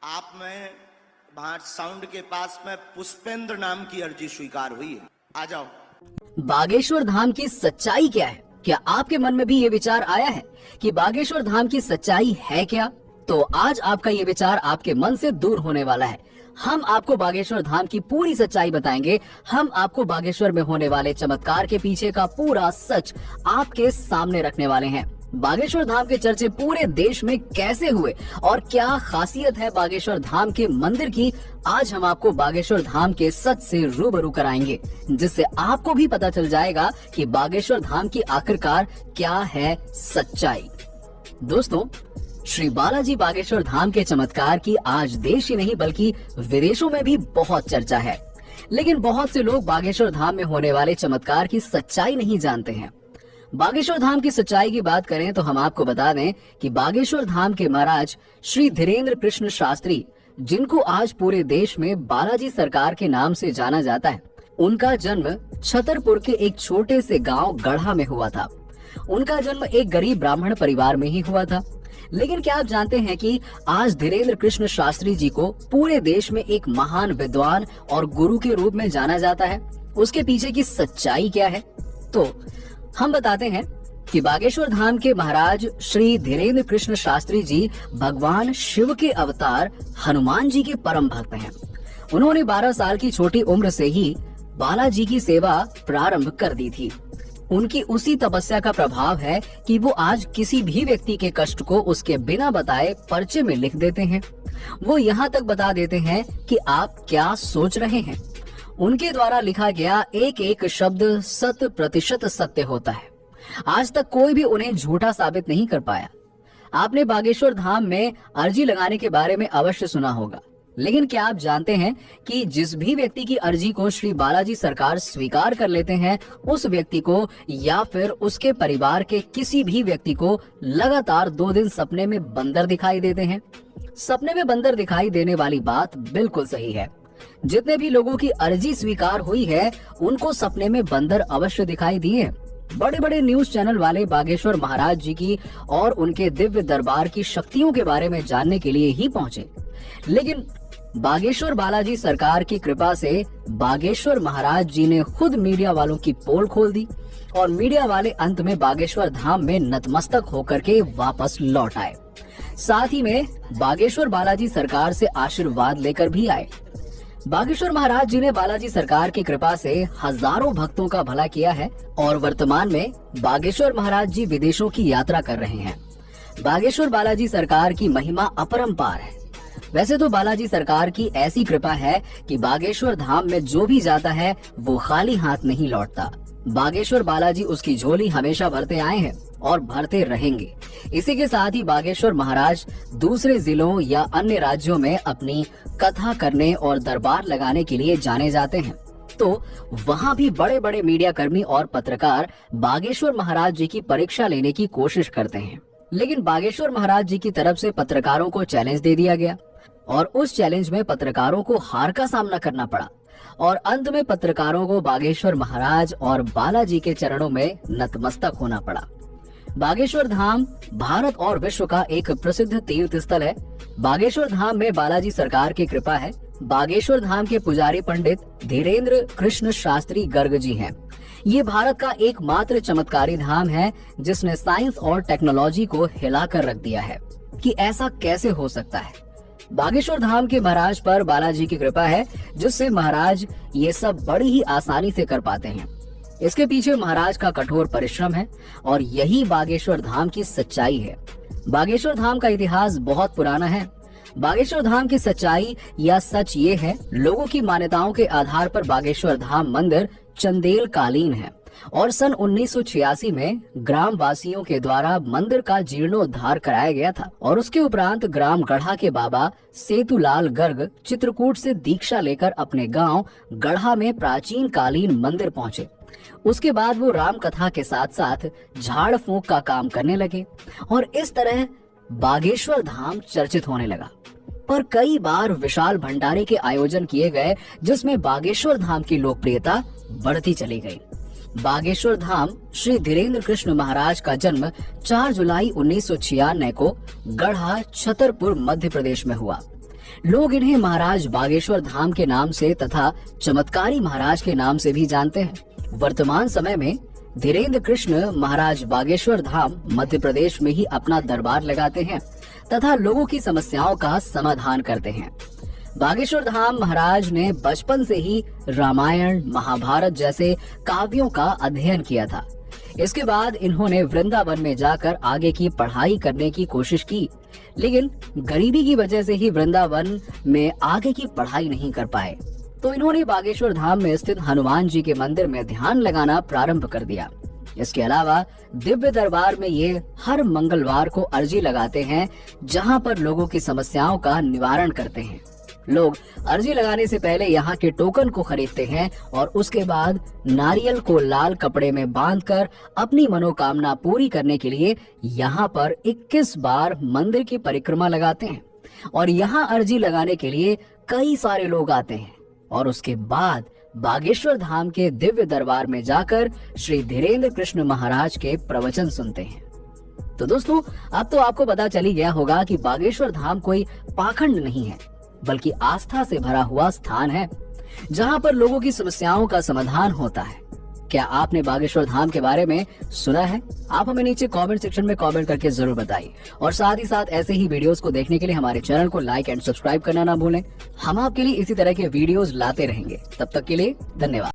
आप में वहां साउंड के पास में पुष्पेंद्र नाम की अर्जी स्वीकार हुई है, आ जाओ। बागेश्वर धाम की सच्चाई क्या है? क्या आपके मन में भी ये विचार आया है कि बागेश्वर धाम की सच्चाई है क्या? तो आज आपका ये विचार आपके मन से दूर होने वाला है। हम आपको बागेश्वर धाम की पूरी सच्चाई बताएंगे। हम आपको बागेश्वर में होने वाले चमत्कार के पीछे का पूरा सच आपके सामने रखने वाले हैं। बागेश्वर धाम के चर्चे पूरे देश में कैसे हुए और क्या खासियत है बागेश्वर धाम के मंदिर की, आज हम आपको बागेश्वर धाम के सच से रूबरू कराएंगे, जिससे आपको भी पता चल जाएगा कि बागेश्वर धाम की आखिरकार क्या है सच्चाई। दोस्तों, श्री बालाजी बागेश्वर धाम के चमत्कार की आज देश ही नहीं बल्कि विदेशों में भी बहुत चर्चा है, लेकिन बहुत से लोग बागेश्वर धाम में होने वाले चमत्कार की सच्चाई नहीं जानते हैं। बागेश्वर धाम की सच्चाई की बात करें तो हम आपको बता दें कि बागेश्वर धाम के महाराज श्री धीरेन्द्र कृष्ण शास्त्री, जिनको आज पूरे देश में बालाजी सरकार के नाम से जाना जाता है, उनका जन्म छतरपुर के एक छोटे से गांव गढ़ा में हुआ था। उनका जन्म एक गरीब ब्राह्मण परिवार में ही हुआ था। लेकिन क्या आप जानते हैं कि आज धीरेन्द्र कृष्ण शास्त्री जी को पूरे देश में एक महान विद्वान और गुरु के रूप में जाना जाता है? उसके पीछे की सच्चाई क्या है? तो हम बताते हैं कि बागेश्वर धाम के महाराज श्री धीरेन्द्र कृष्ण शास्त्री जी भगवान शिव के अवतार हनुमान जी के परम भक्त हैं। उन्होंने 12 साल की छोटी उम्र से ही बालाजी की सेवा प्रारंभ कर दी थी। उनकी उसी तपस्या का प्रभाव है कि वो आज किसी भी व्यक्ति के कष्ट को उसके बिना बताए पर्चे में लिख देते हैं। वो यहाँ तक बता देते हैं कि आप क्या सोच रहे हैं। उनके द्वारा लिखा गया एक एक शब्द 100% सत्य होता है। आज तक कोई भी उन्हें झूठा साबित नहीं कर पाया। आपने बागेश्वर धाम में अर्जी लगाने के बारे में अवश्य सुना होगा, लेकिन क्या आप जानते हैं कि जिस भी व्यक्ति की अर्जी को श्री बालाजी सरकार स्वीकार कर लेते हैं, उस व्यक्ति को या फिर उसके परिवार के किसी भी व्यक्ति को लगातार 2 दिन सपने में बंदर दिखाई देते हैं। सपने में बंदर दिखाई देने वाली बात बिल्कुल सही है। जितने भी लोगों की अर्जी स्वीकार हुई है, उनको सपने में बंदर अवश्य दिखाई दिए। बड़े बड़े न्यूज चैनल वाले बागेश्वर महाराज जी की और उनके दिव्य दरबार की शक्तियों के बारे में जानने के लिए ही पहुंचे, लेकिन बागेश्वर बालाजी सरकार की कृपा से बागेश्वर महाराज जी ने खुद मीडिया वालों की पोल खोल दी और मीडिया वाले अंत में बागेश्वर धाम में नतमस्तक होकर के वापस लौट आए। साथ ही में बागेश्वर बालाजी सरकार से आशीर्वाद लेकर भी आए। बागेश्वर महाराज जी ने बालाजी सरकार की कृपा से हजारों भक्तों का भला किया है और वर्तमान में बागेश्वर महाराज जी विदेशों की यात्रा कर रहे हैं। बागेश्वर बालाजी सरकार की महिमा अपरंपार है। वैसे तो बालाजी सरकार की ऐसी कृपा है कि बागेश्वर धाम में जो भी जाता है वो खाली हाथ नहीं लौटता। बागेश्वर बालाजी उसकी झोली हमेशा भरते आए हैं और भरते रहेंगे। इसी के साथ ही बागेश्वर महाराज दूसरे जिलों या अन्य राज्यों में अपनी कथा करने और दरबार लगाने के लिए जाने जाते हैं, तो वहाँ भी बड़े बड़े मीडिया कर्मी और पत्रकार बागेश्वर महाराज जी की परीक्षा लेने की कोशिश करते हैं। लेकिन बागेश्वर महाराज जी की तरफ से पत्रकारों को चैलेंज दे दिया गया और उस चैलेंज में पत्रकारों को हार का सामना करना पड़ा और अंत में पत्रकारों को बागेश्वर महाराज और बालाजी के चरणों में नतमस्तक होना पड़ा। बागेश्वर धाम भारत और विश्व का एक प्रसिद्ध तीर्थ स्थल है। बागेश्वर धाम में बालाजी सरकार की कृपा है। बागेश्वर धाम के पुजारी पंडित धीरेन्द्र कृष्ण शास्त्री गर्ग जी हैं। ये भारत का एकमात्र चमत्कारी धाम है जिसने साइंस और टेक्नोलॉजी को हिलाकर रख दिया है कि ऐसा कैसे हो सकता है। बागेश्वर धाम के महाराज पर बालाजी की कृपा है, जिससे महाराज ये सब बड़ी ही आसानी से कर पाते हैं। इसके पीछे महाराज का कठोर परिश्रम है और यही बागेश्वर धाम की सच्चाई है। बागेश्वर धाम का इतिहास बहुत पुराना है। बागेश्वर धाम की सच्चाई या सच ये है, लोगों की मान्यताओं के आधार पर बागेश्वर धाम मंदिर चंदेल कालीन है और सन 1986 में ग्राम वासियों के द्वारा मंदिर का जीर्णोद्धार कराया गया था और उसके उपरांत ग्राम गढ़ा के बाबा सेतुलाल गर्ग चित्रकूट से दीक्षा लेकर अपने गांव गढ़ा में प्राचीन कालीन मंदिर पहुंचे। उसके बाद वो राम कथा के साथ साथ झाड़ फूंक का काम करने लगे और इस तरह बागेश्वर धाम चर्चित होने लगा। पर कई बार विशाल भंडारे के आयोजन किए गए जिसमें बागेश्वर धाम की लोकप्रियता बढ़ती चली गई। बागेश्वर धाम श्री धीरेन्द्र कृष्ण महाराज का जन्म 4 जुलाई 1996 को गढ़ा छतरपुर मध्य प्रदेश में हुआ। लोग इन्हें महाराज बागेश्वर धाम के नाम से तथा चमत्कारी महाराज के नाम से भी जानते हैं। वर्तमान समय में धीरेन्द्र कृष्ण महाराज बागेश्वर धाम मध्य प्रदेश में ही अपना दरबार लगाते हैं तथा लोगों की समस्याओं का समाधान करते हैं। बागेश्वर धाम महाराज ने बचपन से ही रामायण, महाभारत जैसे काव्यों का अध्ययन किया था। इसके बाद इन्होंने वृंदावन में जाकर आगे की पढ़ाई करने की कोशिश की, लेकिन गरीबी की वजह से ही वृंदावन में आगे की पढ़ाई नहीं कर पाए। तो इन्होंने बागेश्वर धाम में स्थित हनुमान जी के मंदिर में ध्यान लगाना प्रारंभ कर दिया। इसके अलावा दिव्य दरबार में ये हर मंगलवार को अर्जी लगाते हैं, जहां पर लोगों की समस्याओं का निवारण करते हैं। लोग अर्जी लगाने से पहले यहाँ के टोकन को खरीदते हैं और उसके बाद नारियल को लाल कपड़े में बांधकर अपनी मनोकामना पूरी करने के लिए यहाँ पर 21 बार मंदिर की परिक्रमा लगाते हैं और यहाँ अर्जी लगाने के लिए कई सारे लोग आते हैं और उसके बाद बागेश्वर धाम के दिव्य दरबार में जाकर श्री धीरेन्द्र कृष्ण महाराज के प्रवचन सुनते हैं। तो दोस्तों, अब तो आपको पता चल ही गया होगा कि बागेश्वर धाम कोई पाखंड नहीं है, बल्कि आस्था से भरा हुआ स्थान है, जहां पर लोगों की समस्याओं का समाधान होता है। क्या आपने बागेश्वर धाम के बारे में सुना है? आप हमें नीचे कमेंट सेक्शन में कमेंट करके जरूर बताइए और साथ ही साथ ऐसे ही वीडियोस को देखने के लिए हमारे चैनल को लाइक एंड सब्सक्राइब करना ना भूलें। हम आपके लिए इसी तरह के वीडियोस लाते रहेंगे। तब तक के लिए धन्यवाद।